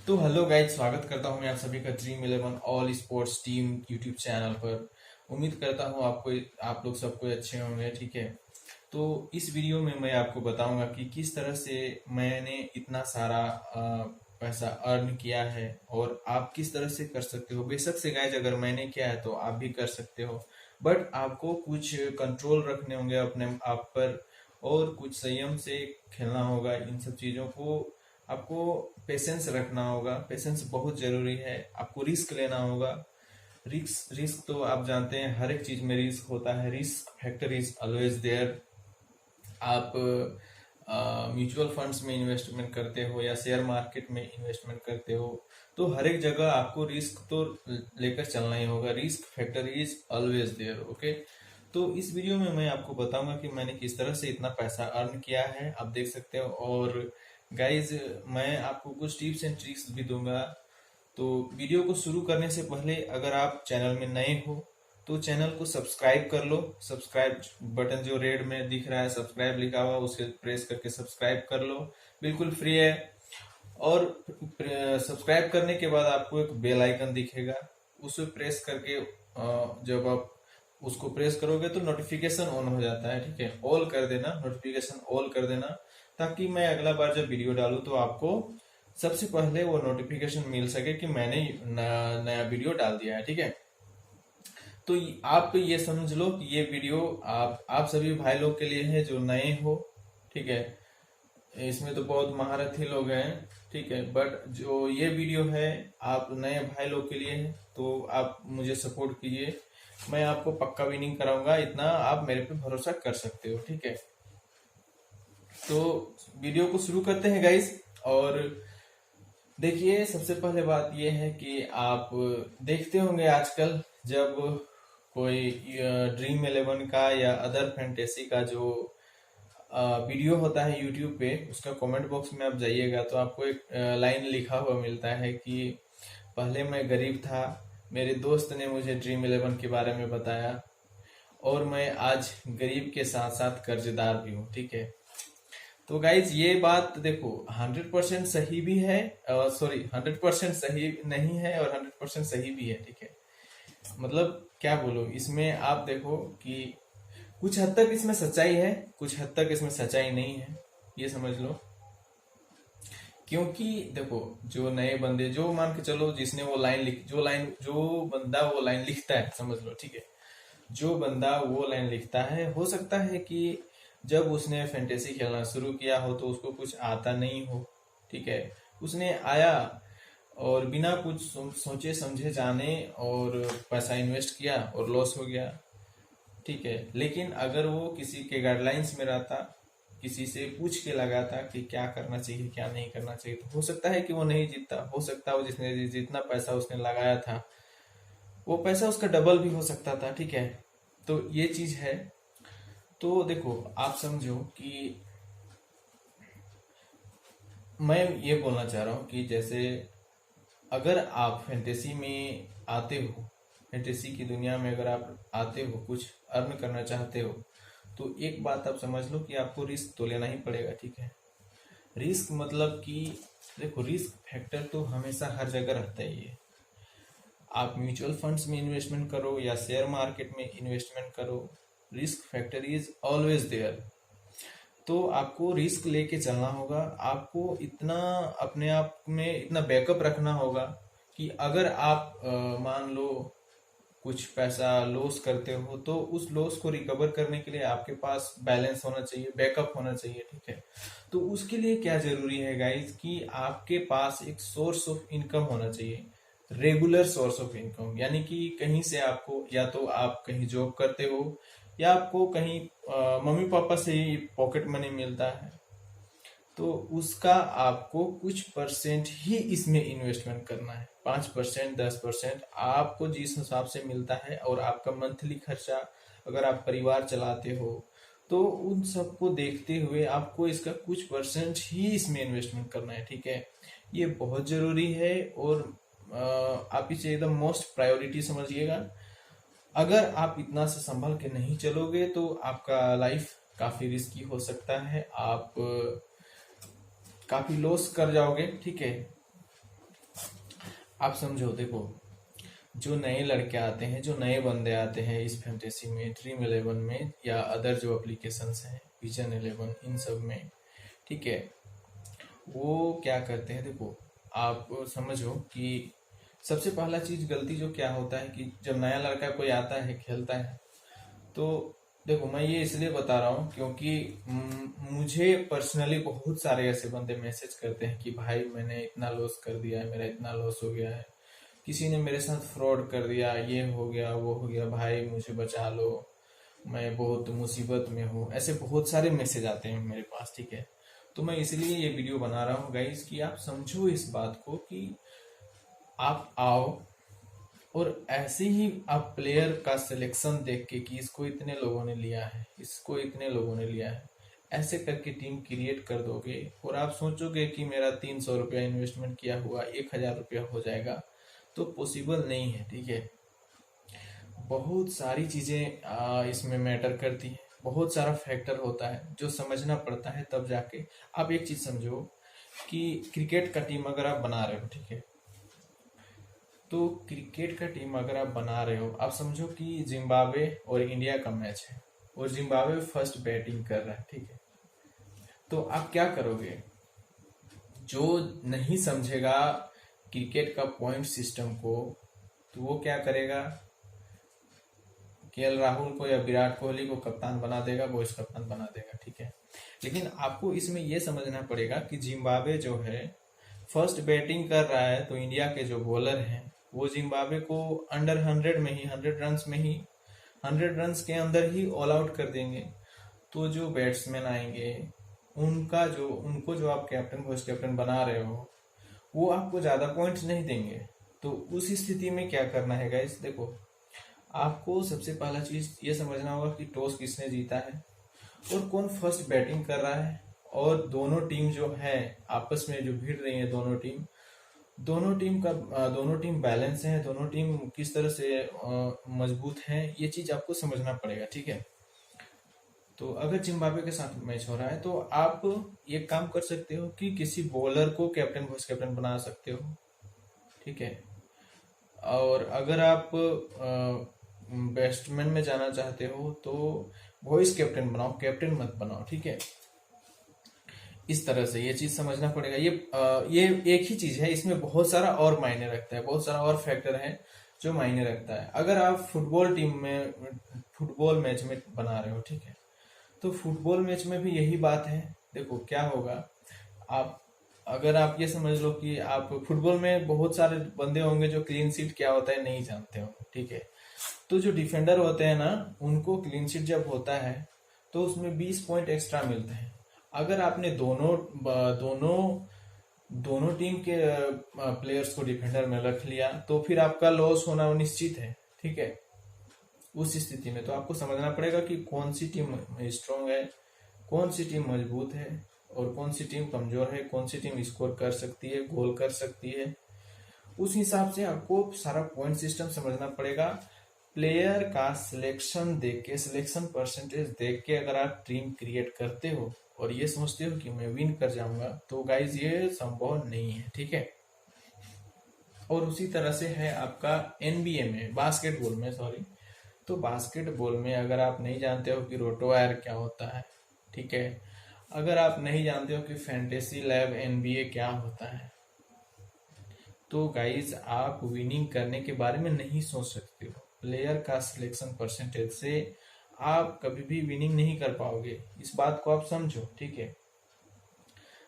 तो hello guys, स्वागत करता हूं मैं आप सभी का dream 11 all sports team YouTube channel पर। उम्मीद करता हूं आप लोग सब कोई अच्छे होंगे। ठीक है, तो इस वीडियो में मैं आपको बताऊंगा कि किस तरह से मैंने इतना सारा पैसा अर्न किया है और आप किस तरह से कर सकते हो। बेशक से गाइज, अगर मैंने किया है तो आप भी कर सकते हो, बट आपको कुछ कंट्रोल रखने होंगे अपने आप पर और कुछ संयम से खेलना होगा। इन सब चीज़ों को आपको पेशेंस रखना होगा। पेशेंस बहुत जरूरी है। आपको रिस्क लेना होगा। रिस्क रिस्क तो आप जानते हैं, हर एक चीज में रिस्क होता है। Risk factor is always there. आप म्यूचुअल फंड्स में इन्वेस्टमेंट करते हो या शेयर मार्केट में इन्वेस्टमेंट करते हो, तो हर एक जगह आपको रिस्क तो लेकर चलना ही होगा। Risk factor is always there. Okay, तो इस वीडियो में मैं आपको बताऊंगा कि मैंने किस तरह से इतना पैसा अर्न किया है, आप देख सकते हो। और गाइज, मैं आपको कुछ टिप्स एंड ट्रिक्स भी दूंगा। तो वीडियो को शुरू करने से पहले अगर आप चैनल में नए हो तो चैनल को सब्सक्राइब कर लो। सब्सक्राइब बटन जो रेड में दिख रहा है, सब्सक्राइब लिखा हुआ, उसे प्रेस करके सब्सक्राइब कर लो। बिल्कुल फ्री है। और सब्सक्राइब करने के बाद आपको एक बेल आइकन दिखेगा, उसे प्रेस करके जब आप उसको प्रेस करोगे तो नोटिफिकेशन ऑन हो जाता है। ठीक है, ऑल कर देना, नोटिफिकेशन ऑल कर देना, ताकि मैं अगला बार जब वीडियो डालूं तो आपको सबसे पहले वो नोटिफिकेशन मिल सके कि मैंने नया वीडियो डाल दिया है। ठीक है, तो आप ये समझ लो कि ये वीडियो आप सभी भाई लोग के लिए है जो नए हो। ठीक है, इसमें तो बहुत महारथी लोग हैं। ठीक है, बट जो ये वीडियो है आप नए भाई लोग के लिए है, तो आप मुझे सपोर्ट कीजिए। मैं आपको पक्का विनिंग कराऊंगा, इतना आप मेरे पे भरोसा कर सकते हो। ठीक है, तो वीडियो को शुरू करते हैं गाइस। और देखिए, सबसे पहले बात यह है कि आप देखते होंगे आजकल जब कोई ड्रीम 11 का या अदर फैंटेसी का जो वीडियो होता है यूट्यूब पे, उसका कमेंट बॉक्स में आप जाइएगा तो आपको एक लाइन लिखा हुआ मिलता है कि पहले मैं गरीब था, मेरे दोस्त ने मुझे ड्रीम 11 के बारे में बताया और मैं आज गरीब के साथ साथ कर्जदार भी हूँ। ठीक है, तो गाइज ये बात देखो 100% सही भी है, सॉरी 100% सही नहीं है और 100% सही भी है। ठीक है, मतलब क्या बोलो, इसमें आप देखो कि कुछ हद तक इसमें सच्चाई है, कुछ हद तक इसमें सच्चाई नहीं है, ये समझ लो। क्योंकि देखो, जो नए बंदे, जो मान के चलो जिसने वो लाइन लिख जो बंदा वो लाइन लिखता है, समझ लो। ठीक है, जो बंदा वो लाइन लिखता है, हो सकता है कि जब उसने फैंटेसी खेलना शुरू किया हो तो उसको कुछ आता नहीं हो। ठीक है, उसने आया और बिना कुछ सोचे समझे जाने और पैसा इन्वेस्ट किया और लॉस हो गया। ठीक है, लेकिन अगर वो किसी के गाइडलाइंस में रहता, किसी से पूछ के लगाता कि क्या करना चाहिए क्या नहीं करना चाहिए, तो हो सकता है कि वो नहीं जीतता। हो सकता है वो जिसने जितना पैसा उसने लगाया था वो पैसा उसका डबल भी हो सकता था। ठीक है, तो ये चीज है। तो देखो, आप समझो कि मैं ये बोलना चाह रहा हूँ कि जैसे अगर आप फैंटेसी में आते हो, फैंटेसी की दुनिया में अगर आप आते हो, कुछ अर्न करना चाहते हो, तो एक बात आप समझ लो कि आपको रिस्क तो लेना ही पड़ेगा। ठीक है, रिस्क मतलब कि देखो, रिस्क फैक्टर तो हमेशा हर जगह रहता ही है। आप म्यूचुअल फंड्स में इन्वेस्टमेंट करो या शेयर मार्केट में इन्वेस्टमेंट करो, risk factor is always there. तो आपको रिस्क लेके चलना होगा। आपको इतना अपने आप में इतना बैकअप रखना होगा कि अगर आप मान लो कुछ पैसा लॉस करते हो तो उस लॉस को रिकवर करने के लिए आपके पास बैलेंस होना चाहिए, बैकअप होना चाहिए। ठीक है, तो उसके लिए क्या जरूरी है गाइज कि आपके पास एक सोर्स ऑफ इनकम होना चाहिए, रेगुलर सोर्स ऑफ इनकम। यानी कि कहीं से आपको, या तो आप कहीं जॉब करते हो या आपको कहीं मम्मी पापा से ही पॉकेट मनी मिलता है, तो उसका आपको कुछ परसेंट ही इसमें इन्वेस्टमेंट करना है। 5%, 10% आपको जिस हिसाब से मिलता है, और आपका मंथली खर्चा, अगर आप परिवार चलाते हो तो उन सबको देखते हुए आपको इसका कुछ परसेंट ही इसमें इन्वेस्टमेंट करना है। ठीक है, ये बहुत जरूरी है। और आप इसे एकदम मोस्ट प्रायोरिटी समझिएगा। अगर आप इतना से संभल के नहीं चलोगे तो आपका लाइफ काफी रिस्की हो सकता है, आप काफी लॉस कर जाओगे। ठीक है, आप समझो, देखो, जो नए लड़के आते हैं, जो नए बंदे आते हैं इस फैंटेसी में, ड्रीम इलेवन में, या अदर जो एप्लीकेशंस हैं, विजन इलेवन, इन सब में, ठीक है, वो क्या करते हैं, देखो, आप समझो कि सबसे पहला चीज गलती जो क्या होता है कि जब नया लड़का कोई आता है खेलता है, तो देखो, मैं ये इसलिए बता रहा हूँ क्योंकि मुझे पर्सनली बहुत सारे ऐसे बंदे मैसेज करते हैं कि भाई मैंने इतना लॉस कर दिया है, मेरा इतना लॉस हो गया है, किसी ने मेरे साथ फ्रॉड कर दिया, ये हो गया वो हो गया, भाई मुझे बचा लो, मैं बहुत मुसीबत में हूँ। ऐसे बहुत सारे मैसेज आते हैं मेरे पास, ठीक है। तो मैं इसलिए ये वीडियो बना रहा हूँ गाइस कि आप समझो इस बात को कि आप आओ और ऐसे ही आप प्लेयर का सिलेक्शन देख के कि इसको इतने लोगों ने लिया है, इसको इतने लोगों ने लिया है, ऐसे करके टीम क्रिएट कर दोगे और आप सोचोगे कि मेरा 300 रुपया इन्वेस्टमेंट किया हुआ 1000 रुपया हो जाएगा, तो पॉसिबल नहीं है, ठीक है। बहुत सारी चीजें इसमें मैटर करती है, बहुत सारा फैक्टर होता है जो समझना पड़ता है, तब जाके आप एक चीज समझो कि क्रिकेट का टीम अगर आप बना रहे हो, ठीक है, तो क्रिकेट का टीम अगर आप बना रहे हो, आप समझो कि जिम्बाब्वे और इंडिया का मैच है और जिम्बाब्वे फर्स्ट बैटिंग कर रहा है, ठीक है, तो आप क्या करोगे? जो नहीं समझेगा क्रिकेट का पॉइंट सिस्टम को, तो वो क्या करेगा? केएल राहुल को या विराट कोहली को कप्तान बना देगा, वाइस कप्तान बना देगा, ठीक है। लेकिन आपको इसमें यह समझना पड़ेगा कि जिम्बाब्वे जो है फर्स्ट बैटिंग कर रहा है, तो इंडिया के जो बॉलर हैं वो जिम्बाब्वे को अंडर 100 में ही, 100 रन में ही, 100 रन के अंदर ही ऑल आउट कर देंगे। तो जो बैट्समैन आएंगे उनको जो आप कैप्टन वाइस कैप्टन बना रहे हो, वो आपको ज्यादा पॉइंट्स नहीं देंगे। तो उस स्थिति में क्या करना है गाइस? देखो, आपको सबसे पहला चीज ये समझना होगा कि टॉस किसने जीता है और कौन फर्स्ट बैटिंग कर रहा है, और दोनों टीम जो है आपस में जो भिड़ रही है, दोनों टीम बैलेंस है, दोनों टीम किस तरह से मजबूत है, ये चीज आपको समझना पड़ेगा, ठीक है। तो अगर जिम्बाब्वे के साथ मैच हो रहा है, तो आप ये काम कर सकते हो कि किसी बॉलर को कैप्टन वाइस कैप्टन बना सकते हो, ठीक है। और अगर आप बैट्समैन में जाना चाहते हो तो वाइस कैप्टन बनाओ, कैप्टन मत बनाओ, ठीक है। इस तरह से ये चीज समझना पड़ेगा। ये एक ही चीज है, इसमें बहुत सारा और मायने रखता है, बहुत सारा और फैक्टर है जो मायने रखता है। अगर आप फुटबॉल मैच में बना रहे हो, ठीक है, तो फुटबॉल मैच में भी यही बात है। देखो क्या होगा, आप अगर आप ये समझ लो कि आप फुटबॉल में बहुत सारे बंदे होंगे जो क्लीन शीट क्या होता है नहीं जानते हो, ठीक है। तो जो डिफेंडर होते हैं ना, उनको क्लीन शीट जब होता है तो उसमें 20 पॉइंट एक्स्ट्रा मिलते हैं। अगर आपने दोनों दोनों टीम के प्लेयर्स को डिफेंडर में रख लिया, तो फिर आपका लॉस होना निश्चित है, ठीक है। उस स्थिति में तो आपको समझना पड़ेगा कि कौन सी टीम स्ट्रांग है, कौन सी टीम मजबूत है और कौन सी टीम कमजोर है, कौन सी टीम स्कोर कर सकती है, गोल कर सकती है। उस हिसाब से आपको सारा पॉइंट सिस्टम समझना पड़ेगा। प्लेयर का सिलेक्शन देख के, सिलेक्शन परसेंटेज देख के अगर आप टीम क्रिएट करते हो और ये समझते हो कि मैं विन कर जाऊंगा, तो गाइज ये संभव नहीं है, ठीक है। और उसी तरह से है आपका एनबीए में, बास्केटबॉल में, सॉरी। तो बास्केटबॉल में अगर आप नहीं जानते हो कि रोटोवायर क्या होता है, ठीक है, अगर आप नहीं जानते हो कि फैंटेसी लैब एनबीए क्या होता है, तो गाइज आप विनिंग करने के बारे में नहीं सोच सकते हो। प्लेयर का सिलेक्शन परसेंटेज से आप कभी भी विनिंग नहीं कर पाओगे, इस बात को आप समझो, ठीक है।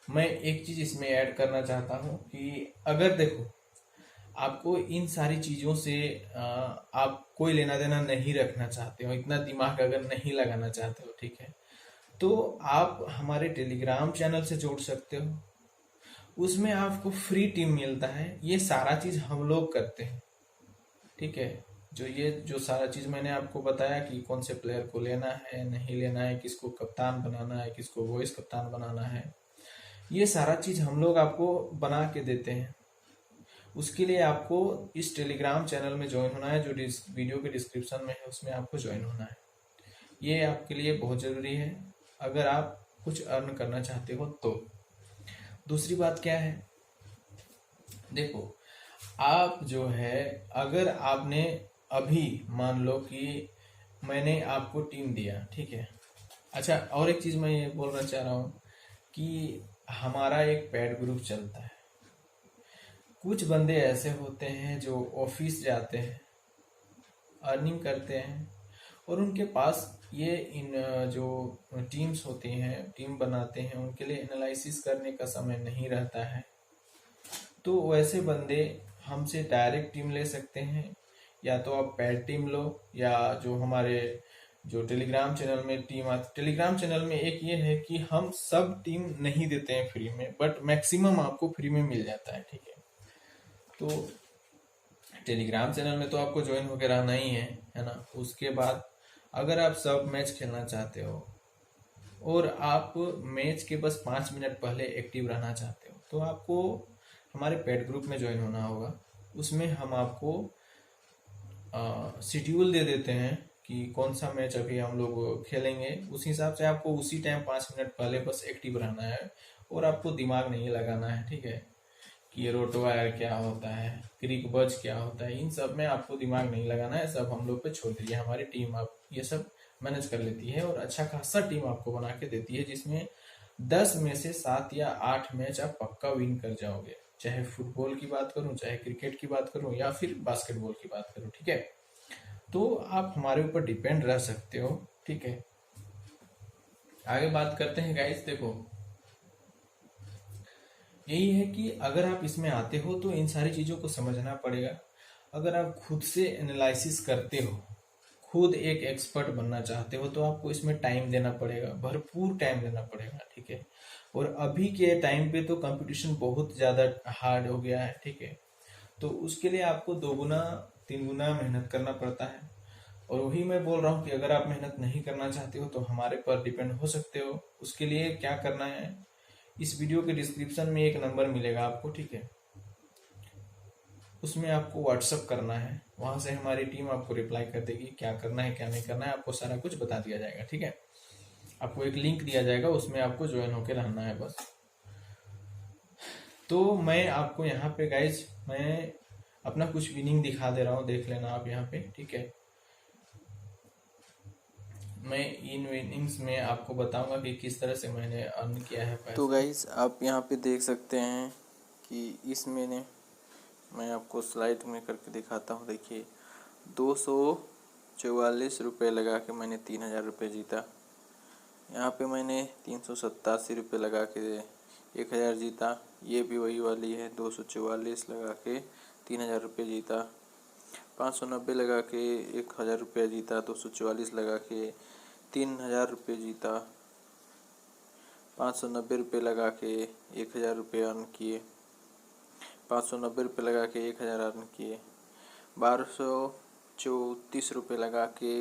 मैं एक चीज इसमें ऐड करना चाहता हूं कि अगर देखो, आपको इन सारी चीजों से आप कोई लेना देना नहीं रखना चाहते हो, इतना दिमाग अगर नहीं लगाना चाहते हो, ठीक है, तो आप हमारे टेलीग्राम चैनल से जोड़ सकते हो। उसमें आपको फ्री टीम मिलता है, ये सारा चीज हम लोग करते हैं, ठीक है। जो सारा चीज मैंने आपको बताया कि कौन से प्लेयर को लेना है, नहीं लेना है, किसको कप्तान बनाना है, किसको वाइस कप्तान बनाना है, ये सारा चीज हम लोग आपको बना के देते हैं। उसके लिए आपको इस टेलीग्राम चैनल में ज्वाइन होना है, जो वीडियो के डिस्क्रिप्शन में है, उसमें आपको ज्वाइन होना है। ये आपके लिए बहुत जरूरी है अगर आप कुछ अर्न करना चाहते हो तो। दूसरी बात क्या है, देखो, आप जो है, अगर आपने अभी मान लो कि मैंने आपको टीम दिया, ठीक है। अच्छा, और एक चीज मैं ये बोलना चाह रहा हूँ कि हमारा एक पेड ग्रुप चलता है। कुछ बंदे ऐसे होते हैं जो ऑफिस जाते हैं, अर्निंग करते हैं, और उनके पास ये इन जो टीम्स होती हैं, टीम बनाते हैं, उनके लिए एनालिसिस करने का समय नहीं रहता है। तो वैसे बंदे हमसे डायरेक्ट टीम ले सकते हैं, या तो आप पेड टीम लो, या जो हमारे जो टेलीग्राम चैनल में टीम आती, टेलीग्राम चैनल में एक ये है कि हम सब टीम नहीं देते हैं फ्री में, बट मैक्सिमम आपको फ्री में मिल जाता है, ठीक है। तो टेलीग्राम चैनल में तो आपको ज्वाइन होकर रहना ही है ना। उसके बाद अगर आप सब मैच खेलना चाहते हो और आप मैच के बस 5 मिनट पहले एक्टिव रहना चाहते हो, तो आपको हमारे पेड ग्रुप में ज्वाइन होना होगा। उसमें हम आपको शेड्यूल दे देते हैं कि कौन सा मैच अभी हम लोग खेलेंगे। उस हिसाब से आपको उसी टाइम 5 मिनट पहले बस एक्टिव रहना है, और आपको दिमाग नहीं लगाना है, ठीक है। कि ये रोटवायर क्या होता है, क्रिक बज क्या होता है, इन सब में आपको दिमाग नहीं लगाना है। सब हम लोग पे छोड़ दीजिए, हमारी टीम आप ये सब मैनेज कर लेती है, और अच्छा खासा टीम आपको बना के देती है, जिसमें 10 में से 7 या 8 मैच आप पक्का विन कर जाओगे। चाहे फुटबॉल की बात करूं, चाहे क्रिकेट की बात करूं, या फिर बास्केटबॉल की बात करूं, ठीक है। तो आप हमारे ऊपर डिपेंड रह सकते हो, ठीक है। आगे बात करते हैं गाइस। देखो, यही है कि अगर आप इसमें आते हो तो इन सारी चीजों को समझना पड़ेगा। अगर आप खुद से एनालिसिस करते हो, खुद एक एक्सपर्ट बनना चाहते हो, तो आपको इसमें टाइम देना पड़ेगा, भरपूर टाइम देना पड़ेगा, ठीक है। और अभी के टाइम पे तो कंपटीशन बहुत ज्यादा हार्ड हो गया है, ठीक है। तो उसके लिए आपको 2 गुना 3 गुना मेहनत करना पड़ता है। और वही मैं बोल रहा हूँ कि अगर आप मेहनत नहीं करना चाहते हो तो हमारे पर डिपेंड हो सकते हो। उसके लिए क्या करना है, इस वीडियो के डिस्क्रिप्शन में एक नंबर मिलेगा आपको, ठीक है। उसमें आपको व्हाट्सअप करना है, वहां से हमारी टीम आपको रिप्लाई कर देगी, क्या करना है क्या नहीं करना है, आपको सारा कुछ बता दिया जाएगा, ठीक है। आपको एक लिंक दिया जाएगा, उसमें आपको ज्वाइन होकर रहना है बस। तो मैं आपको यहाँ पे गाइज, मैं अपना कुछ विनिंग दिखा दे रहा हूँ, देख लेना आप यहाँ पे, ठीक है। मैं इन विनिंग्स में आपको बताऊंगा कि किस तरह से मैंने अर्न किया है पैसा। तो गाइस आप यहाँ पे देख सकते हैं कि इस मैंने मैं आपको स्लाइड में करके दिखाता हूँ। देखिए 244 रुपये लगा के मैंने 3000 रुपये जीता। यहाँ पे मैंने 387 रुपये लगा के 1000 जीता। ये भी वही वाली है, 244 लगा के 3000 रुपये जीता। 590 लगा के 1000 रुपये जीता। 244 लगा के 3000 रुपये जीता। 590 रुपये लगा के 1000 रुपये अर्न किए। 590 रुपये लगा के 1000 अर्न किए। 1234 रुपये लगा के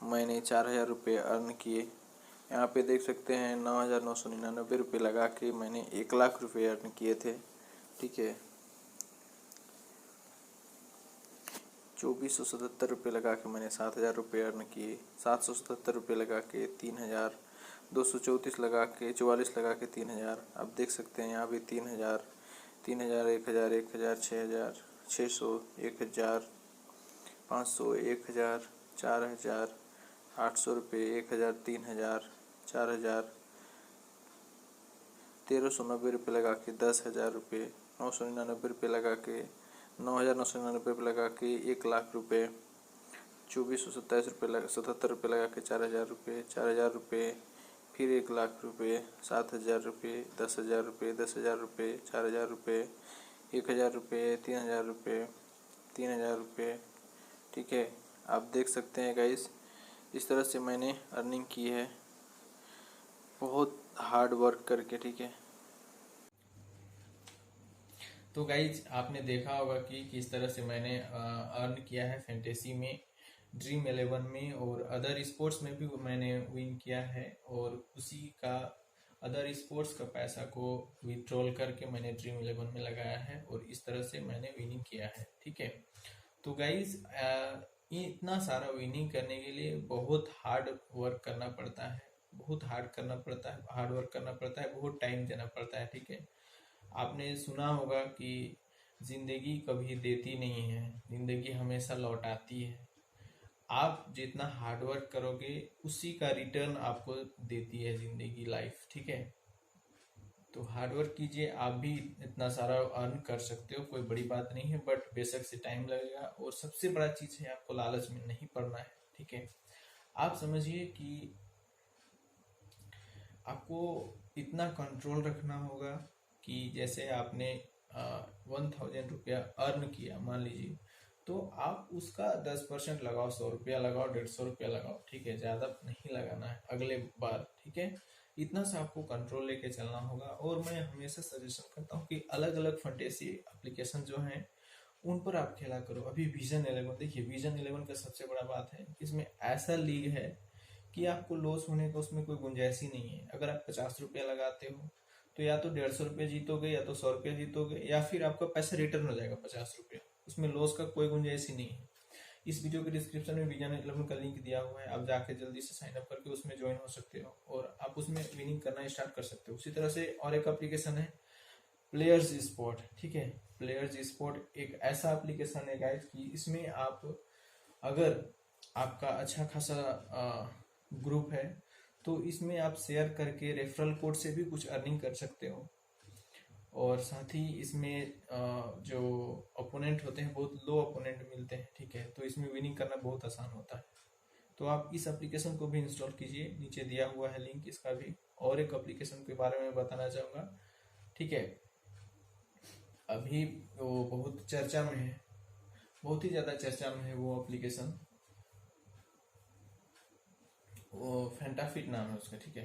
मैंने 4000 रुपये अर्न किए। यहाँ पे देख सकते हैं 9999 रुपये लगा के मैंने 1,00,000 रुपये अर्न किए थे, ठीक है। 2477 रुपये लगा के मैंने 7000 रुपये अर्न किए। 777 रुपये लगा के 3000। 234 लगा के 44 लगा के 3000। अब देख सकते हैं यहाँ भी 3000 3000 1000 1000 6000 600 1000 500 1000 4000 800 रुपये 1000 3000 4000 1390 रुपये लगा के 10,000 रुपये। 999 रुपये लगा के 9,999 रुपये लगा के 1,00,000 रुपये। 2427 रुपये लगा 77 रुपये लगा के 4,000 रुपये। 4,000 रुपये फिर 1,00,000 रुपये। 7,000 रुपये 10,000 रुपये 10,000 रुपये 4,000 रुपये 1,000 रुपये 3,000 रुपये 3,000 रुपये, ठीक है। आप देख सकते हैं गाइस, इस तरह से मैंने अर्निंग की है बहुत हार्ड वर्क करके, ठीक है। तो गाइज आपने देखा होगा कि किस तरह से मैंने अर्न किया है फैंटेसी में, ड्रीम 11 में, और अदर स्पोर्ट्स में भी मैंने विन किया है। और उसी का अदर स्पोर्ट्स का पैसा को विड्रॉल करके मैंने ड्रीम 11 में लगाया है, और इस तरह से मैंने विनिंग किया है, ठीक है। तो गाइज इतना सारा विनिंग करने के लिए बहुत हार्ड वर्क करना पड़ता है, बहुत हार्ड करना पड़ता है, हार्ड वर्क करना पड़ता है, बहुत टाइम देना पड़ता है, ठीक है। आपने सुना होगा कि जिंदगी कभी देती नहीं है, जिंदगी हमेशा लौटाती है। आप जितना हार्डवर्क करोगे उसी का रिटर्न आपको देती है जिंदगी, लाइफ, ठीक है। तो हार्डवर्क कीजिए, आप भी इतना सारा अर्न कर सकते हो, कोई बड़ी बात नहीं है, बट बेशक से टाइम लगेगा। और सबसे बड़ा चीज है, आपको लालच में नहीं पड़ना है, ठीक है। आप समझिए कि आपको इतना कंट्रोल रखना होगा कि जैसे आपने 1000 रुपया अर्न किया मान लीजिए, तो आप उसका 10% लगाओ, 100 रुपया लगाओ, 150 रुपया लगाओ, ठीक है, ज्यादा नहीं लगाना है अगले बार, ठीक है। इतना सा आपको कंट्रोल लेके चलना होगा। और मैं हमेशा सजेशन करता हूँ कि अलग अलग फंटेसी एप्लीकेशन जो हैं उन पर आप खेला करो। अभी विजन 11, देखिए विजन 11 का सबसे बड़ा बात है, इसमें ऐसा लीग है कि आपको लॉस होने का उसमें कोई गुंजाइश ही नहीं है। अगर आप 50 रुपया लगाते हो तो या तो 150 रुपया जीतोगे, या तो 100 रुपया जीतोगे, या फिर आपका पैसा रिटर्न हो जाएगा 50 रुपया। उसमें लॉस का कोई गुंजाइश ही नहीं है। इस वीडियो के डिस्क्रिप्शन में विजन 11 का लिंक दिया हुआ है, आप जाके जल्दी से साइन अप करके उसमें ज्वाइन हो सकते हो और आप उसमें विनिंग करना स्टार्ट कर सकते हो। उसी तरह से और एक एप्लीकेशन है प्लेयर्स स्पॉट, ठीक है। प्लेयर्स स्पॉट एक ऐसा एप्लीकेशन है गाइस कि इसमें आप, अगर आपका अच्छा खासा ग्रुप है तो इसमें आप शेयर करके रेफरल कोड से भी कुछ अर्निंग कर सकते हो। और साथ ही इसमें जो ओपोनेंट होते हैं बहुत लो ओपोनेंट मिलते हैं, ठीक है, तो इसमें विनिंग करना बहुत आसान होता है। तो आप इस एप्लीकेशन को भी इंस्टॉल कीजिए, नीचे दिया हुआ है लिंक इसका भी। और एक एप्लीकेशन के बारे में बताना चाहूँगा, ठीक है। अभी वो बहुत चर्चा में है, बहुत ही ज़्यादा चर्चा में है वो एप्लीकेशन, वो फैंटाफिट नाम है उसका, ठीक है।